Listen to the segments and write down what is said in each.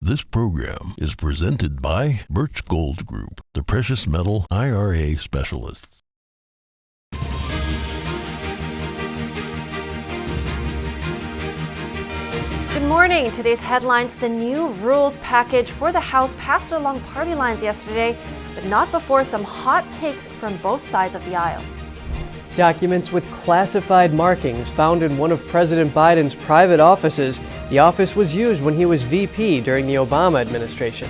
This program is presented by Birch Gold Group, the precious metal IRA specialists. Good morning. Today's headlines: the new rules package for the House passed along party lines yesterday, but not before some hot takes from both sides of the aisle. Documents with classified markings found in one of President Biden's private offices. The office was used when he was VP during the Obama administration.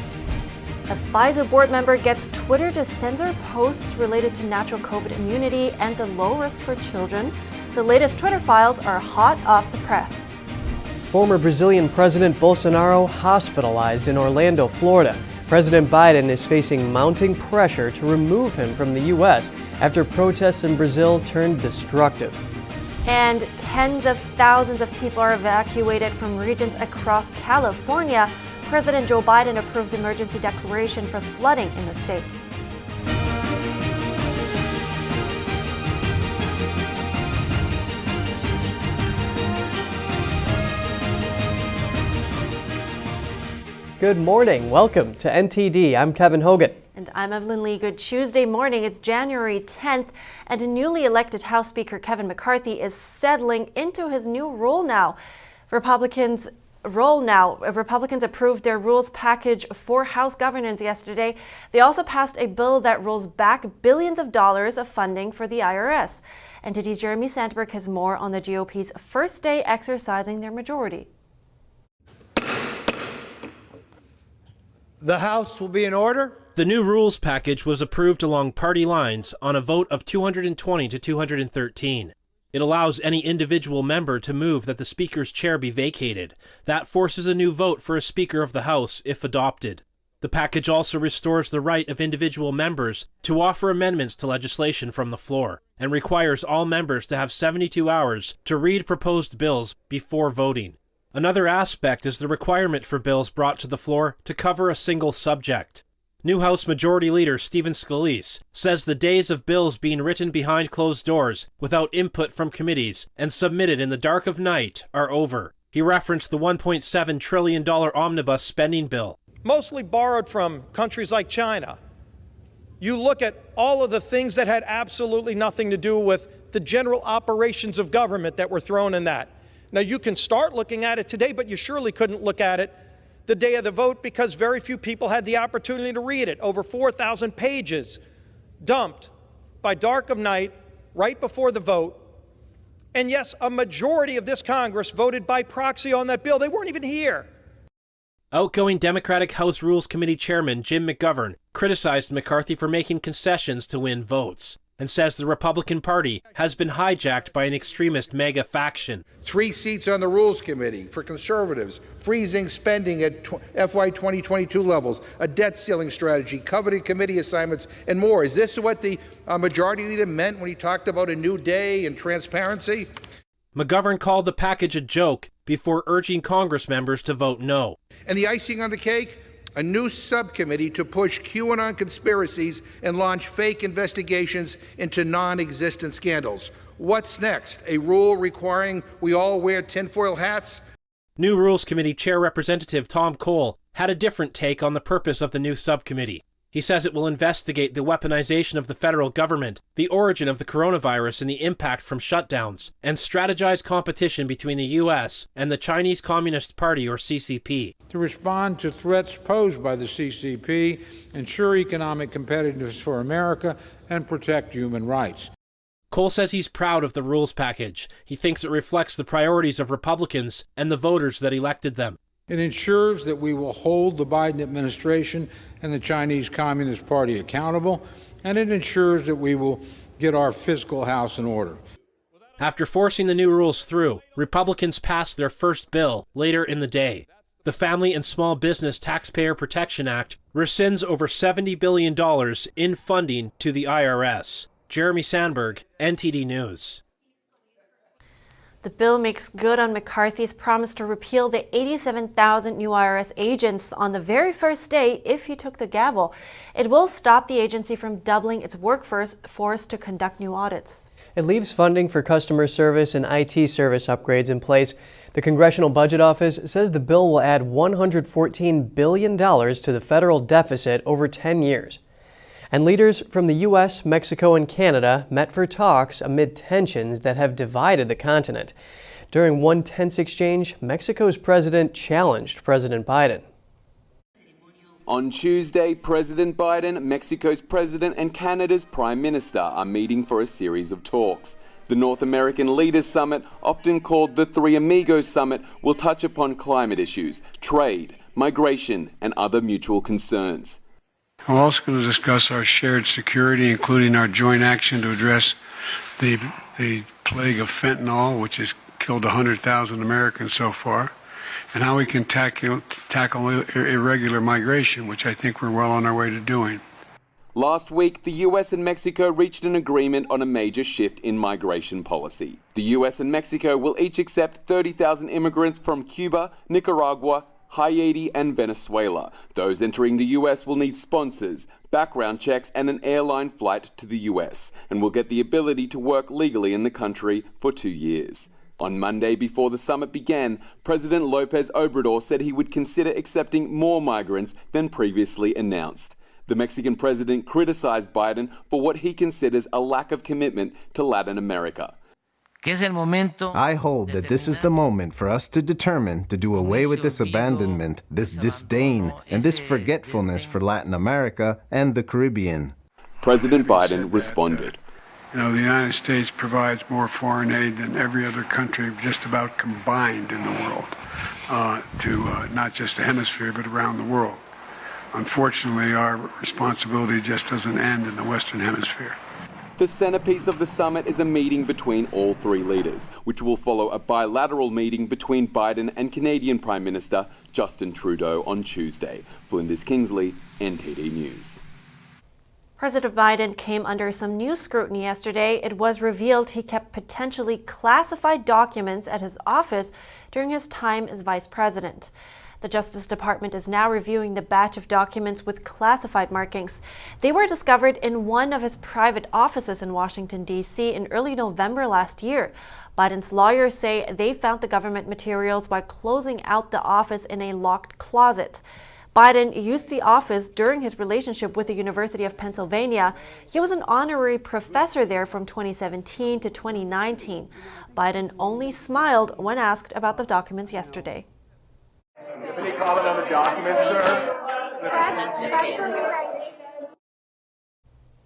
A Pfizer board member gets Twitter to censor posts related to natural COVID immunity and the low risk for children. The latest Twitter files are hot off the press. Former Brazilian President Bolsonaro hospitalized in Orlando, Florida. President Biden is facing mounting pressure to remove him from the U.S. after protests in Brazil turned destructive. And tens of thousands of people are evacuated from regions across California. President Joe Biden approves emergency declaration for flooding in the state. Good morning. Welcome to NTD. I'm Kevin Hogan. And I'm Evelyn Lee. Good Tuesday morning. It's January 10th, and a newly elected House Speaker Kevin McCarthy is settling into his new role now. Republicans approved their rules package for House governance yesterday. They also passed a bill that rolls back billions of dollars of funding for the IRS. NTD's Jeremy Sandberg has more on the GOP's first day exercising their majority. The House will be in order. The new rules package was approved along party lines on a vote of 220 to 213. It allows any individual member to move that the Speaker's chair be vacated. That forces a new vote for a Speaker of the House if adopted. The package also restores the right of individual members to offer amendments to legislation from the floor and requires all members to have 72 hours to read proposed bills before voting. Another aspect is the requirement for bills brought to the floor to cover a single subject. New House Majority Leader Stephen Scalise says the days of bills being written behind closed doors without input from committees and submitted in the dark of night are over. He referenced the $1.7 trillion omnibus spending bill. Mostly borrowed from countries like China. You look at all of the things that had absolutely nothing to do with the general operations of government that were thrown in that. Now, you can start looking at it today, but you surely couldn't look at it the day of the vote because very few people had the opportunity to read it. Over 4,000 pages dumped by dark of night right before the vote. And yes, a majority of this Congress voted by proxy on that bill. They weren't even here. Outgoing Democratic House Rules Committee Chairman Jim McGovern criticized McCarthy for making concessions to win votes and says the Republican Party has been hijacked by an extremist MAGA faction. 3 seats on the Rules Committee for conservatives, freezing spending at FY 2022 levels, a debt ceiling strategy, coveted committee assignments, and more. Is this what the Majority Leader meant when he talked about a new day and transparency? McGovern called the package a joke before urging Congress members to vote no. And the icing on the cake? A new subcommittee to push QAnon conspiracies and launch fake investigations into non-existent scandals. What's next? A rule requiring we all wear tinfoil hats? New Rules Committee Chair Representative Tom Cole had a different take on the purpose of the new subcommittee. He says it will investigate the weaponization of the federal government, the origin of the coronavirus and the impact from shutdowns, and strategize competition between the U.S. and the Chinese Communist Party, or CCP. To respond to threats posed by the CCP, ensure economic competitiveness for America, and protect human rights. Cole says he's proud of the rules package. He thinks it reflects the priorities of Republicans and the voters that elected them. It ensures that we will hold the Biden administration and the Chinese Communist Party accountable, and it ensures that we will get our fiscal house in order. After forcing the new rules through, Republicans passed their first bill later in the day. The Family and Small Business Taxpayer Protection Act rescinds over $70 billion in funding to the IRS. Jeremy Sandberg, NTD News. The bill makes good on McCarthy's promise to repeal the 87,000 new IRS agents on the very first day if he took the gavel. It will stop the agency from doubling its workforce to conduct new audits. It leaves funding for customer service and IT service upgrades in place. The Congressional Budget Office says the bill will add $114 billion to the federal deficit over 10 years. And leaders from the U.S., Mexico, and Canada met for talks amid tensions that have divided the continent. During one tense exchange, Mexico's president challenged President Biden. On Tuesday, President Biden, Mexico's president, and Canada's prime minister are meeting for a series of talks. The North American Leaders Summit, often called the Three Amigos Summit, will touch upon climate issues, trade, migration, and other mutual concerns. We're also going to discuss our shared security, including our joint action to address the plague of fentanyl, which has killed 100,000 Americans so far, and how we can tackle irregular migration, which I think we're well on our way to doing. Last week, the US and Mexico reached an agreement on a major shift in migration policy. The US and Mexico will each accept 30,000 immigrants from Cuba, Nicaragua, Haiti, and Venezuela. Those entering the US will need sponsors, background checks, and an airline flight to the US, and will get the ability to work legally in the country for 2 years. On Monday, before the summit began, President López Obrador said he would consider accepting more migrants than previously announced. The Mexican president criticized Biden for what he considers a lack of commitment to Latin America. I hold that this is the moment for us to determine to do away with this abandonment, this disdain, and this forgetfulness for Latin America and the Caribbean. President Biden responded. You know, the United States provides more foreign aid than every other country just about combined in the world, to not just the hemisphere, but around the world. Unfortunately, our responsibility just doesn't end in the Western Hemisphere. The centerpiece of the summit is a meeting between all three leaders, which will follow a bilateral meeting between Biden and Canadian Prime Minister Justin Trudeau on Tuesday. Flinders Kingsley, NTD News. President Biden came under some new scrutiny yesterday. It was revealed he kept potentially classified documents at his office during his time as vice president. The Justice Department is now reviewing the batch of documents with classified markings. They were discovered in one of his private offices in Washington, D.C. in early November last year. Biden's lawyers say they found the government materials while closing out the office in a locked closet. Biden used the office during his relationship with the University of Pennsylvania. He was an honorary professor there from 2017 to 2019. Biden only smiled when asked about the documents yesterday. Any comment on the documents, sir?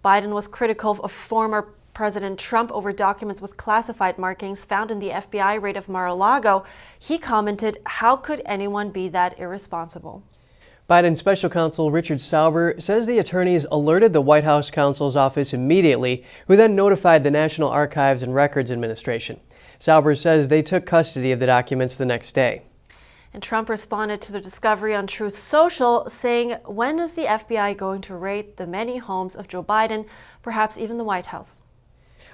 Biden was critical of former President Trump over documents with classified markings found in the FBI raid of Mar-a-Lago. He commented, "How could anyone be that irresponsible?" Biden special counsel Richard Sauber says the attorneys alerted the White House counsel's office immediately, who then notified the National Archives and Records Administration. Sauber says they took custody of the documents the next day. And Trump responded to the discovery on Truth Social, saying, "When is the FBI going to raid the many homes of Joe Biden, perhaps even the White House?"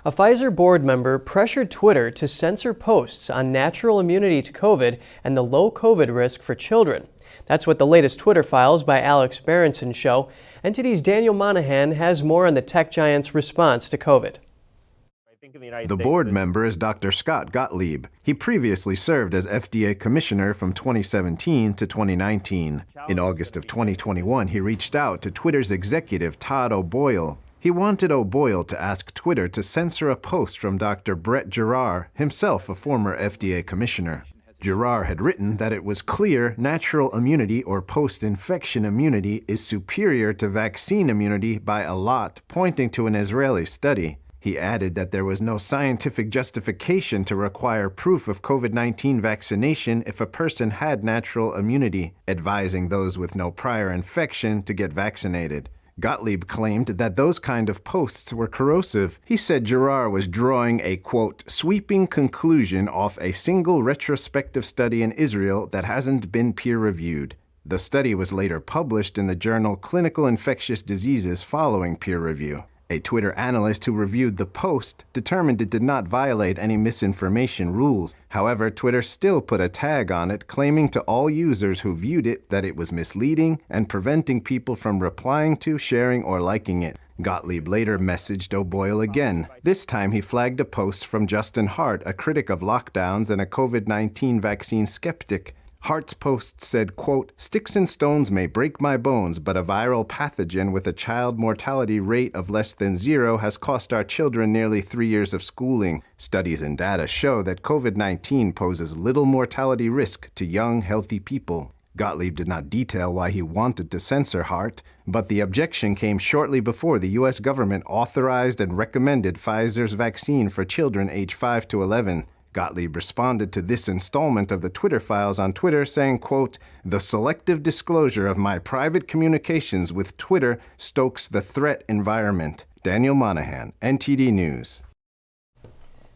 A Pfizer board member pressured Twitter to censor posts on natural immunity to COVID and the low COVID risk for children. That's what the latest Twitter files by Alex Berenson show. NTD's Daniel Monahan has more on the tech giant's response to COVID. The board member is Dr. Scott Gottlieb. He previously served as FDA commissioner from 2017 to 2019. In August of 2021, he reached out to Twitter's executive Todd O'Boyle. He wanted O'Boyle to ask Twitter to censor a post from Dr. Brett Giroir, himself a former FDA commissioner. Giroir had written that it was clear natural immunity or post-infection immunity is superior to vaccine immunity by a lot, pointing to an Israeli study. He added that there was no scientific justification to require proof of COVID-19 vaccination if a person had natural immunity, advising those with no prior infection to get vaccinated. Gottlieb claimed that those kind of posts were corrosive. He said Giroir was drawing a, quote, sweeping conclusion off a single retrospective study in Israel that hasn't been peer-reviewed. The study was later published in the journal Clinical Infectious Diseases following peer review. A Twitter analyst who reviewed the post determined it did not violate any misinformation rules. However, Twitter still put a tag on it, claiming to all users who viewed it that it was misleading and preventing people from replying to, sharing, or liking it. Gottlieb later messaged O'Boyle again. This time he flagged a post from Justin Hart, a critic of lockdowns and a COVID-19 vaccine skeptic. Hart's post said, quote, "Sticks and stones may break my bones, but a viral pathogen with a child mortality rate of less than 0 has cost our children nearly 3 years of schooling. Studies and data show that COVID-19 poses little mortality risk to young, healthy people." Gottlieb did not detail why he wanted to censor Hart, but the objection came shortly before the U.S. government authorized and recommended Pfizer's vaccine for children age 5 to 11. Gottlieb responded to this installment of the Twitter files on Twitter saying, quote, "The selective disclosure of my private communications with Twitter stokes the threat environment." Daniel Monahan, NTD News.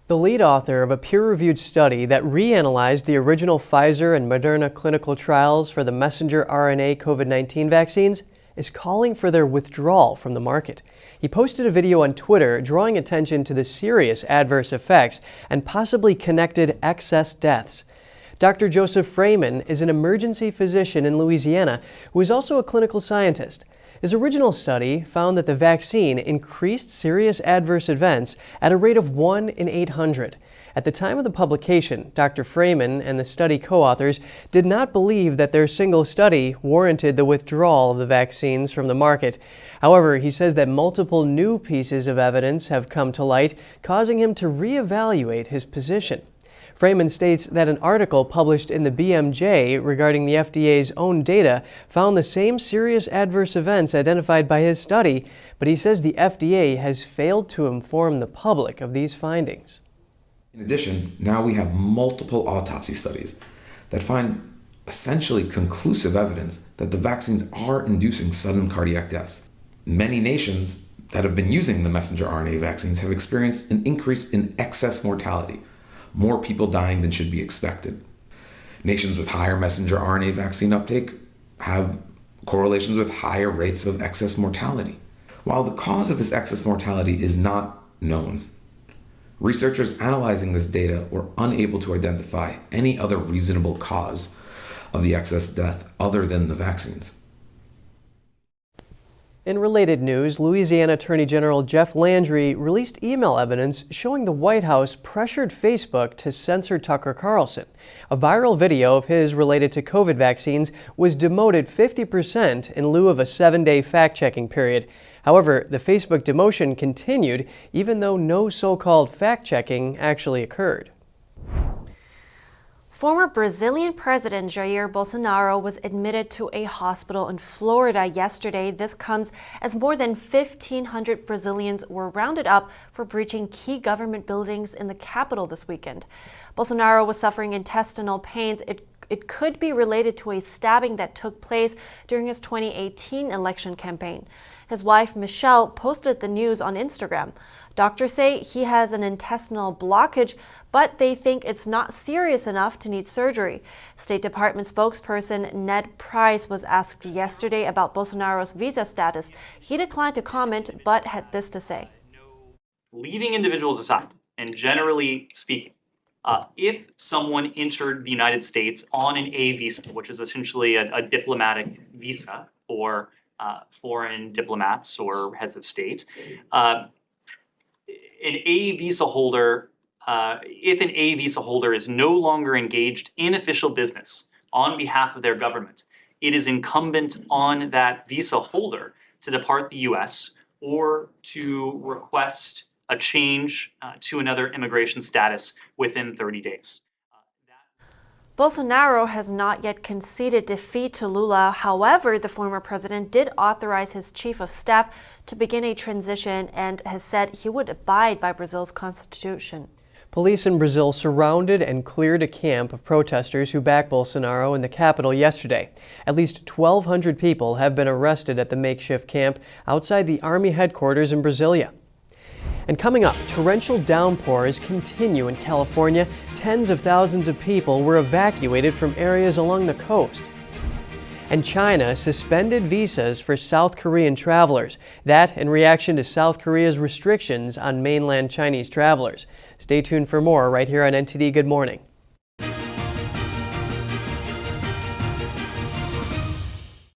The lead author of a peer-reviewed study that reanalyzed the original Pfizer and Moderna clinical trials for the messenger RNA COVID-19 vaccines is calling for their withdrawal from the market. He posted a video on Twitter drawing attention to the serious adverse effects and possibly connected excess deaths. Dr. Joseph Freeman is an emergency physician in Louisiana who is also a clinical scientist. His original study found that the vaccine increased serious adverse events at a rate of 1 in 800. At the time of the publication, Dr. Freeman and the study co-authors did not believe that their single study warranted the withdrawal of the vaccines from the market. However, he says that multiple new pieces of evidence have come to light, causing him to reevaluate his position. Freeman states that an article published in the BMJ regarding the FDA's own data found the same serious adverse events identified by his study, but he says the FDA has failed to inform the public of these findings. In addition, now we have multiple autopsy studies that find essentially conclusive evidence that the vaccines are inducing sudden cardiac deaths. Many nations that have been using the messenger RNA vaccines have experienced an increase in excess mortality, more people dying than should be expected. Nations with higher messenger RNA vaccine uptake have correlations with higher rates of excess mortality. While the cause of this excess mortality is not known, researchers analyzing this data were unable to identify any other reasonable cause of the excess death other than the vaccines. In related news, Louisiana Attorney General Jeff Landry released email evidence showing the White House pressured Facebook to censor Tucker Carlson. A viral video of his related to COVID vaccines was demoted 50% in lieu of a 7-day fact-checking period. However, the Facebook demotion continued even though no so-called fact-checking actually occurred. Former Brazilian President Jair Bolsonaro was admitted to a hospital in Florida yesterday. This comes as more than 1,500 Brazilians were rounded up for breaching key government buildings in the capital this weekend. Bolsonaro was suffering intestinal pains. It could be related to a stabbing that took place during his 2018 election campaign. His wife, Michelle, posted the news on Instagram. Doctors say he has an intestinal blockage, but they think it's not serious enough to need surgery. State Department spokesperson Ned Price was asked yesterday about Bolsonaro's visa status. He declined to comment, but had this to say. Leaving individuals aside, and generally speaking, if someone entered the United States on an A visa, which is essentially a diplomatic visa for foreign diplomats or heads of state, an A visa holder, if an A visa holder is no longer engaged in official business on behalf of their government, it is incumbent on that visa holder to depart the U.S. or to request a change to another immigration status within 30 days. Bolsonaro has not yet conceded defeat to Lula. However, the former president did authorize his chief of staff to begin a transition and has said he would abide by Brazil's constitution. Police in Brazil surrounded and cleared a camp of protesters who backed Bolsonaro in the capital yesterday. At least 1,200 people have been arrested at the makeshift camp outside the Army headquarters in Brasilia. And coming up, torrential downpours continue in California. Tens of thousands of people were evacuated from areas along the coast. And China suspended visas for South Korean travelers. That in reaction to South Korea's restrictions on mainland Chinese travelers. Stay tuned for more right here on NTD Good Morning.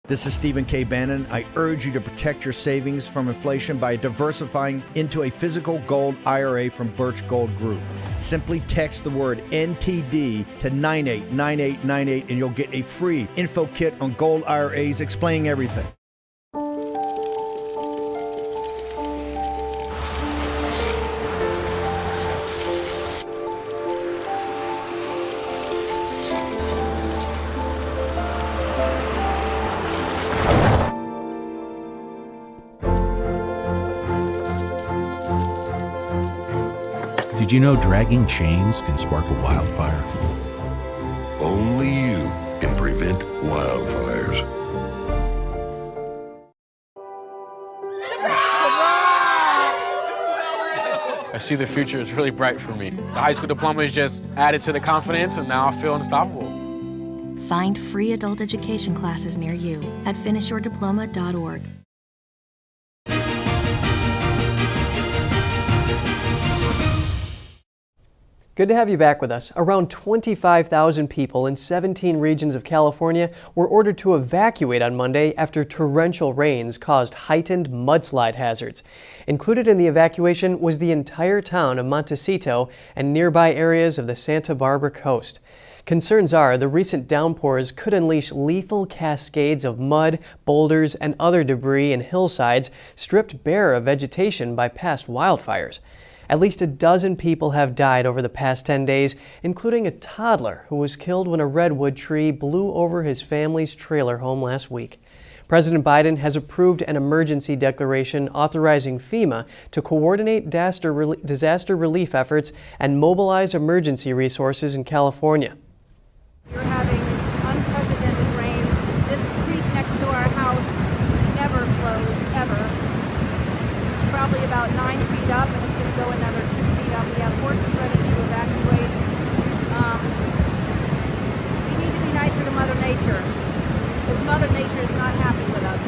This is Stephen K. Bannon. I urge you to protect your savings from inflation by diversifying into a physical gold IRA from Birch Gold Group. Simply text the word NTD to 989898 and you'll get a free info kit on gold IRAs explaining everything. Did you know dragging chains can spark a wildfire? Only you can prevent wildfires. I see the future is really bright for me. The high school diploma is just added to the confidence, and now I feel unstoppable. Find free adult education classes near you at finishyourdiploma.org. Good to have you back with us. Around 25,000 people in 17 regions of California were ordered to evacuate on Monday after torrential rains caused heightened mudslide hazards. Included in the evacuation was the entire town of Montecito and nearby areas of the Santa Barbara coast. Concerns are the recent downpours could unleash lethal cascades of mud, boulders, and other debris and hillsides stripped bare of vegetation by past wildfires. At least a dozen people have died over the past 10 days, including a toddler who was killed when a redwood tree blew over his family's trailer home last week. President Biden has approved an emergency declaration authorizing FEMA to coordinate disaster relief efforts and mobilize emergency resources in California. You're having unprecedented rain. This creek next to our house never flows, ever. It's probably about 9 feet up, and it's going to go another 2 feet up. We have horses ready to evacuate. We need to be nicer to Mother Nature, because Mother Nature is not happy with us.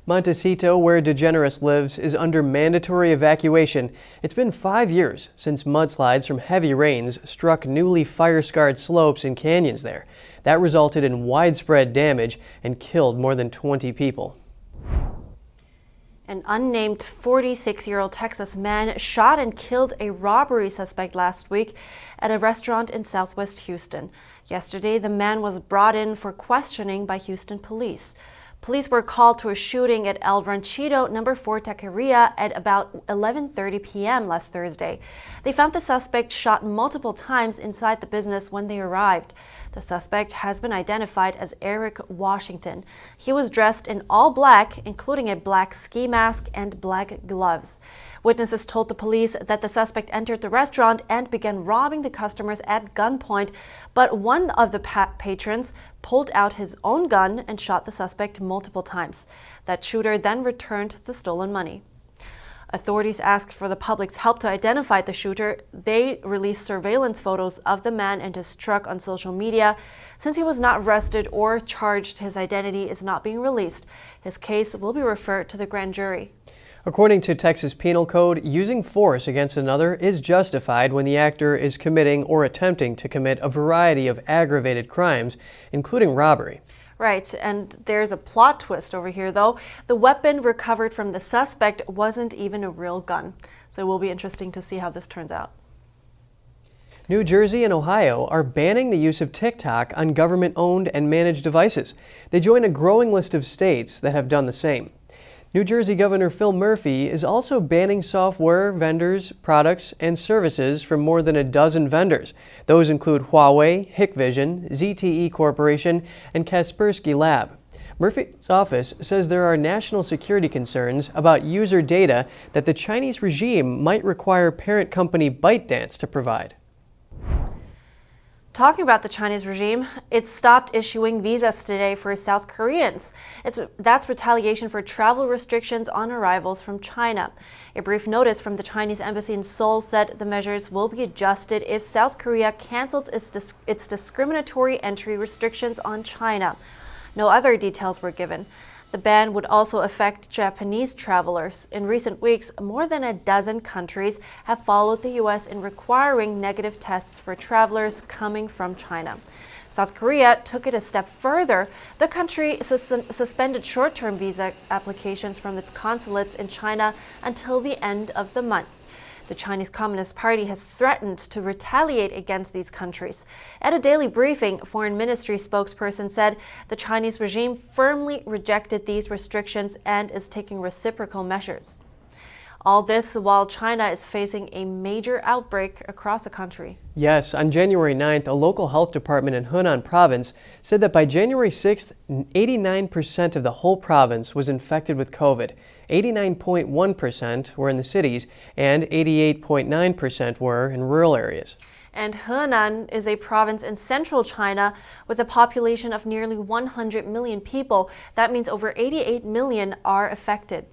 Montecito, where DeGeneres lives, is under mandatory evacuation. It's been 5 years since mudslides from heavy rains struck newly fire-scarred slopes and canyons there. That resulted in widespread damage and killed more than 20 people. An unnamed 46-year-old Texas man shot and killed a robbery suspect last week at a restaurant in southwest Houston. Yesterday, the man was brought in for questioning by Houston police. Police were called to a shooting at El Ranchito No. 4 Taqueria at about 11:30 p.m. last Thursday. They found the suspect shot multiple times inside the business when they arrived. The suspect has been identified as Eric Washington. He was dressed in all black, including a black ski mask and black gloves. Witnesses told the police that the suspect entered the restaurant and began robbing the customers at gunpoint, but one of the patrons pulled out his own gun and shot the suspect multiple times. That shooter then returned the stolen money. Authorities asked for the public's help to identify the shooter. They released surveillance photos of the man and his truck on social media. Since he was not arrested or charged, his identity is not being released. His case will be referred to the grand jury. According to Texas Penal Code, using force against another is justified when the actor is committing or attempting to commit a variety of aggravated crimes, including robbery. Right, and there's a plot twist over here, though. The weapon recovered from the suspect wasn't even a real gun. So it will be interesting to see how this turns out. New Jersey and Ohio are banning the use of TikTok on government-owned and managed devices. They join a growing list of states that have done the same. New Jersey Governor Phil Murphy is also banning software vendors, products, and services from more than a dozen vendors. Those include Huawei, Hikvision, ZTE Corporation, and Kaspersky Lab. Murphy's office says there are national security concerns about user data that the Chinese regime might require parent company ByteDance to provide. Talking about the Chinese regime, it stopped issuing visas today for South Koreans. That's retaliation for travel restrictions on arrivals from China. A brief notice from the Chinese embassy in Seoul said the measures will be adjusted if South Korea cancels its discriminatory entry restrictions on China. No other details were given. The ban would also affect Japanese travelers. In recent weeks, more than a dozen countries have followed the U.S. in requiring negative tests for travelers coming from China. South Korea took it a step further. The country suspended short-term visa applications from its consulates in China until the end of the month. The Chinese Communist Party has threatened to retaliate against these countries. At a daily briefing, Foreign Ministry spokesperson said the Chinese regime firmly rejected these restrictions and is taking reciprocal measures. All this while China is facing a major outbreak across the country. Yes, on January 9th, a local health department in Henan province said that by January 6th, 89% of the whole province was infected with COVID. 89.1% were in the cities and 88.9% were in rural areas. And Henan is a province in central China with a population of nearly 100 million people. That means over 88 million are affected.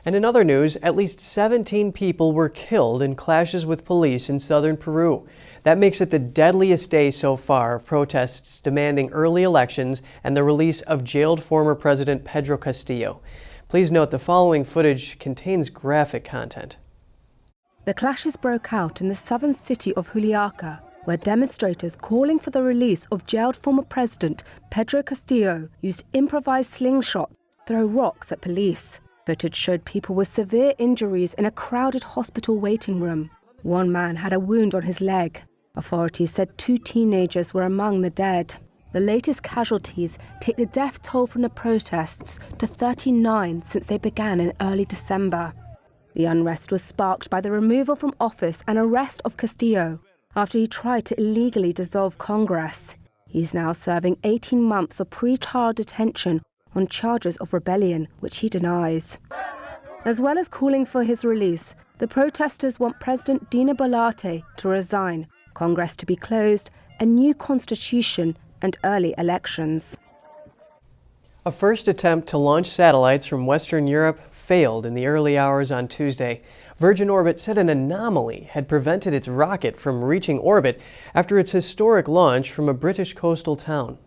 And in other news, at least 17 people were killed in clashes with police in southern Peru. That makes it the deadliest day so far of protests demanding early elections and the release of jailed former President Pedro Castillo. Please note the following footage contains graphic content. The clashes broke out in the southern city of Juliaca, where demonstrators calling for the release of jailed former President Pedro Castillo used improvised slingshots to throw rocks at police. Footage showed people with severe injuries in a crowded hospital waiting room. One man had a wound on his leg. Authorities said 2 teenagers were among the dead. The latest casualties take the death toll from the protests to 39 since they began in early December. The unrest was sparked by the removal from office and arrest of Castillo after he tried to illegally dissolve Congress. He's now serving 18 months of pre-trial detention on charges of rebellion, which he denies. As well as calling for his release, the protesters want President Dina Boluarte to resign, Congress to be closed, a new constitution, and early elections. A first attempt to launch satellites from Western Europe failed in the early hours on Tuesday. Virgin Orbit said an anomaly had prevented its rocket from reaching orbit after its historic launch from a British coastal town.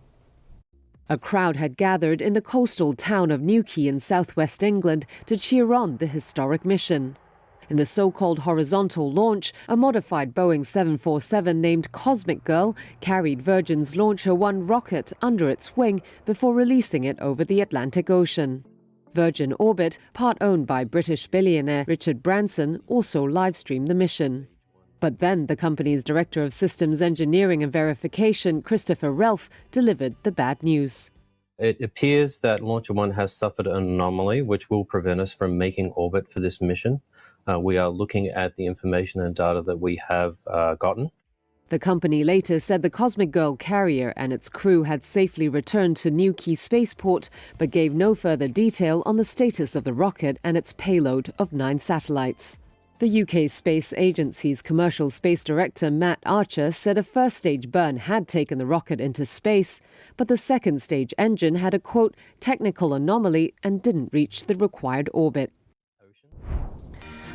A crowd had gathered in the coastal town of Newquay in southwest England to cheer on the historic mission. In the so-called horizontal launch, a modified Boeing 747 named Cosmic Girl carried Virgin's Launcher One rocket under its wing before releasing it over the Atlantic Ocean. Virgin Orbit, part owned by British billionaire Richard Branson, also live-streamed the mission. But then the company's Director of Systems Engineering and Verification, Christopher Relf, delivered the bad news. It appears that Launcher One has suffered an anomaly which will prevent us from making orbit for this mission. We are looking at the information and data that we have gotten. The company later said the Cosmic Girl carrier and its crew had safely returned to Newquay Spaceport, but gave no further detail on the status of the rocket and its payload of 9 satellites. The UK Space Agency's Commercial Space Director Matt Archer said a first-stage burn had taken the rocket into space, but the second-stage engine had a, quote, technical anomaly and didn't reach the required orbit.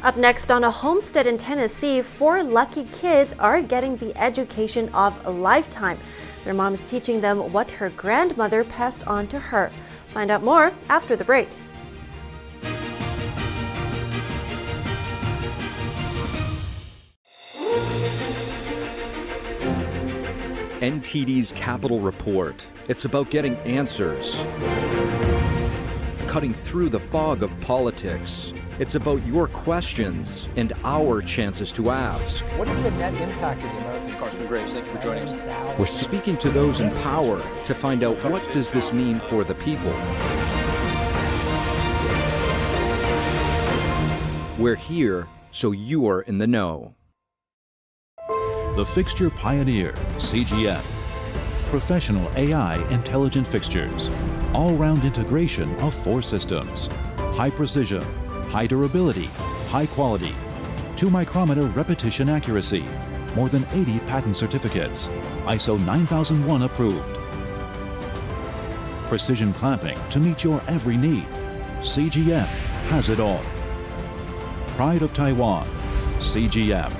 Up next, on a homestead in Tennessee, 4 lucky kids are getting the education of a lifetime. Their mom is teaching them what her grandmother passed on to her. Find out more after the break. NTD's Capital Report. It's about getting answers, cutting through the fog of politics. It's about your questions and our chances to ask. What is the net impact of the American Congressman Graves? Thank you for joining us. We're speaking to those in power to find out what does this mean for the people. We're here so you're in the know. The Fixture Pioneer, CGM. Professional AI intelligent fixtures. All-round integration of 4 systems. High precision, high durability, high quality. 2-micrometer repetition accuracy. more than 80 patent certificates, ISO 9001 approved. Precision clamping to meet your every need. CGM has it all. Pride of Taiwan, CGM.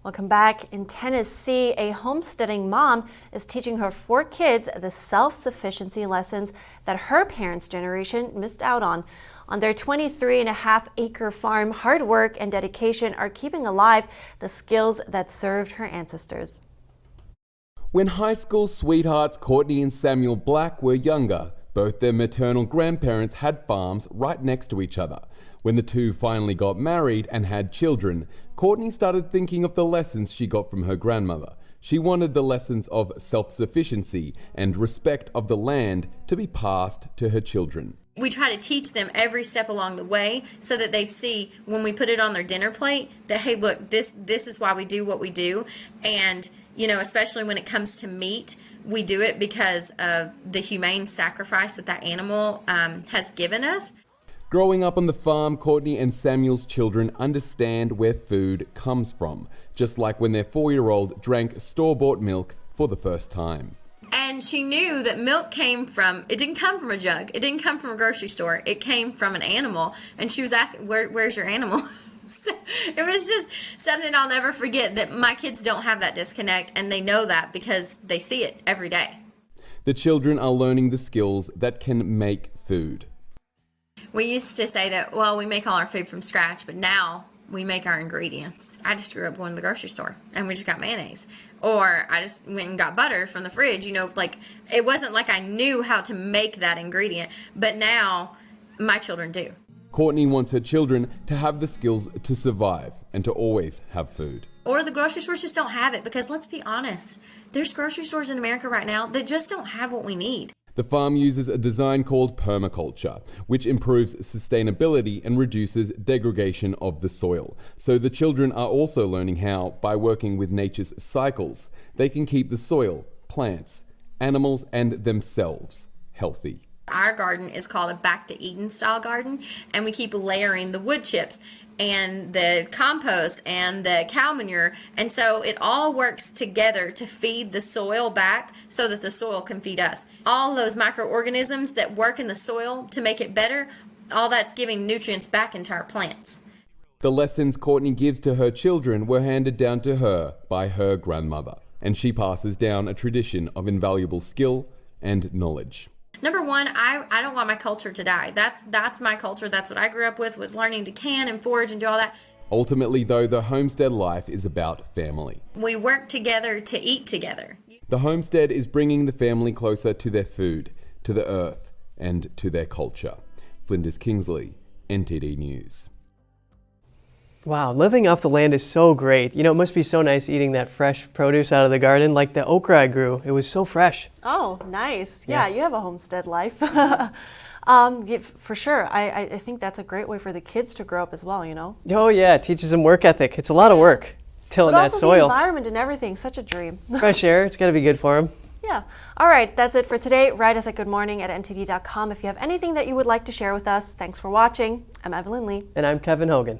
Welcome back. In Tennessee, a homesteading mom is teaching her 4 kids the self-sufficiency lessons that her parents' generation missed out on. On their 23.5-acre farm, hard work and dedication are keeping alive the skills that served her ancestors. When high school sweethearts Courtney and Samuel Black were younger, both their maternal grandparents had farms right next to each other. When the two finally got married and had children, Courtney started thinking of the lessons she got from her grandmother. She wanted the lessons of self-sufficiency and respect of the land to be passed to her children. We try to teach them every step along the way so that they see when we put it on their dinner plate that, hey, look, this is why we do what we do. And, you know, especially when it comes to meat, we do it because of the humane sacrifice that that animal has given us. Growing up on the farm, Courtney and Samuel's children understand where food comes from, just like when their 4-year-old drank store-bought milk for the first time. And she knew that milk came from, it didn't come from a jug, it didn't come from a grocery store, it came from an animal. And she was asking, where's your animal? So it was just something I'll never forget, that my kids don't have that disconnect, and they know that because they see it every day. The children are learning the skills that can make food. We used to say that, well, we make all our food from scratch, but now we make our ingredients. I just grew up going to the grocery store and we just got mayonnaise. Or I just went and got butter from the fridge, you know, like it wasn't like I knew how to make that ingredient, but now my children do. Courtney wants her children to have the skills to survive and to always have food. Or the grocery stores just don't have it, because let's be honest, there's grocery stores in America right now that just don't have what we need. The farm uses a design called permaculture, which improves sustainability and reduces degradation of the soil. So the children are also learning how, by working with nature's cycles, they can keep the soil, plants, animals, and themselves healthy. Our garden is called a back to Eden style garden, and we keep layering the wood chips and the compost and the cow manure, and so it all works together to feed the soil back so that the soil can feed us. All those microorganisms that work in the soil to make it better, all that's giving nutrients back into our plants. The lessons Courtney gives to her children were handed down to her by her grandmother, and she passes down a tradition of invaluable skill and knowledge. Number one, I don't want my culture to die. That's my culture. That's what I grew up with, was learning to can and forage and do all that. Ultimately, though, the homestead life is about family. We work together to eat together. The homestead is bringing the family closer to their food, to the earth, and to their culture. Flinders Kingsley, NTD News. Wow, living off the land is so great. You know, it must be so nice eating that fresh produce out of the garden, like the okra I grew. It was so fresh. Oh, nice. Yeah, you have a homestead life. For sure. I think that's a great way for the kids to grow up as well, you know? Oh yeah, it teaches them work ethic. It's a lot of work tilling that soil. The environment and everything, such a dream. Fresh air, it's got to be good for them. Yeah. All right, that's it for today. Write us at goodmorning@ntd.com if you have anything that you would like to share with us. Thanks for watching. I'm Evelyn Lee. And I'm Kevin Hogan.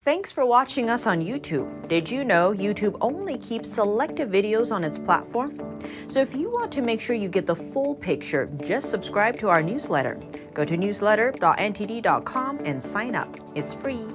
Thanks for watching us on YouTube. Did you know YouTube only keeps selective videos on its platform? So if you want to make sure you get the full picture, just subscribe to our newsletter. Go to newsletter.ntd.com and sign up. It's free.